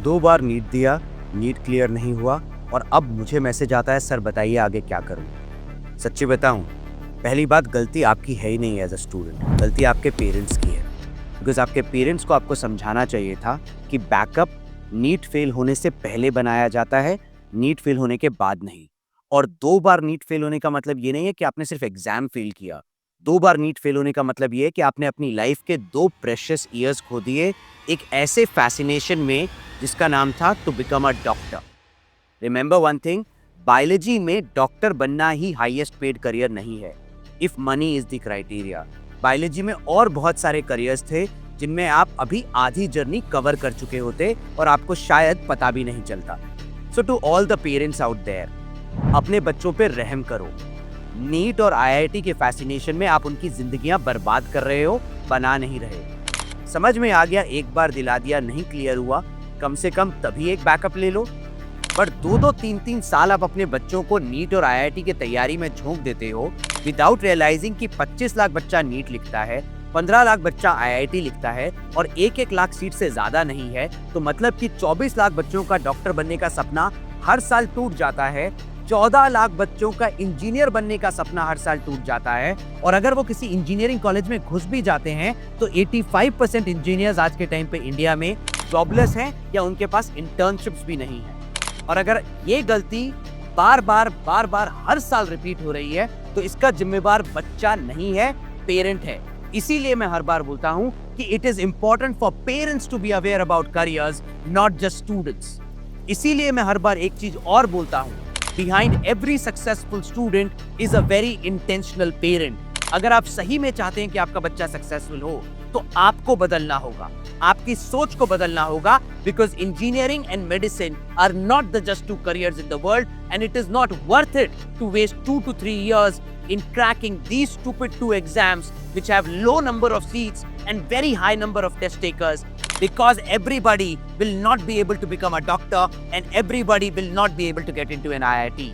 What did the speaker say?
2 बार NEET दिया, NEET clear नहीं हुआ और अब मुझे मैसेज आता है सर बताइए आगे क्या करूं। सच्ची बताऊं, पहली बात गलती आपकी है ही नहीं एज अ स्टूडेंट, गलती आपके पेरेंट्स की है। बिकॉज आपके पेरेंट्स को आपको समझाना चाहिए था कि बैकअप नीट फेल होने से पहले बनाया जाता है, नीट फेल होने के बाद नहीं। और 2 बार नीट फेल होने का मतलब ये नहीं है कि आपने सिर्फ एग्जाम फेल किया। 2 बार नीट फेल होने का मतलब ये है कि आपने अपनी लाइफ के 2 प्रेशियस ईयर्स खो दिए एक ऐसे फैसिनेशन में जिसका नाम था to become a doctor. Remember one thing, biology में डॉक्टर बनना ही हाईएस्ट पेड करियर नहीं है if money is the criteria. Biology में और बहुत सारे करियर्स थे जिनमें आप अभी आधी जर्नी कवर कर चुके होते और आपको शायद पता भी नहीं चलता। So to all the parents out there, अपने बच्चों पे रहम करो। नीट और आईआईटी के फैसिनेशन में आप उनकी जिंदगियां बर्बाद कर रहे हो, बना नहीं रहे। समझ में आ गया, एक बार दिला दिया नहीं क्लियर हुआ, कम से कम तभी एक बैकअप ले लो। पर 2-2 3-3 साल आप अपने बच्चों को नीट और आईआईटी की तैयारी में झोंक देते हो विदाउट रियलाइजिंग कि 25 लाख बच्चा नीट लिखता है, 15 लाख बच्चा आईआईटी लिखता है और 1-1 लाख सीट से ज्यादा नहीं है। तो मतलब कि 24 लाख बच्चों का डॉक्टर बनने का सपना हर साल टूट जाता है, 14 लाख बच्चों का इंजीनियर बनने का सपना हर साल टूट जाता है। और अगर वो किसी इंजीनियरिंग कॉलेज में घुस भी जाते हैं तो 85% इंजीनियर्स आज के टाइम पे इंडिया में जॉबलेस हैं या उनके पास इंटर्नशिप्स भी नहीं है। और अगर ये गलती बार बार हर साल रिपीट हो रही है तो इसका जिम्मेदार बच्चा नहीं है, पेरेंट है। इसीलिए मैं हर बार बोलता हूं कि it is important for parents to be aware about careers, not just students. इसीलिए मैं हर बार एक चीज और बोलता हूं, behind every successful student is a very intentional parent. अगर आप सही में चाहते हैं कि आपका बच्चा सक्सेसफुल हो तो आपको बदलना होगा, आपकी सोच को बदलना होगा। Because engineering and medicine are not the just 2 careers in the world and it is not worth it to waste 2 to 3 years in cracking these stupid 2 exams which have low number of seats and very high number of test takers, because everybody will not be able to become a doctor and everybody will not be able to get into an IIT.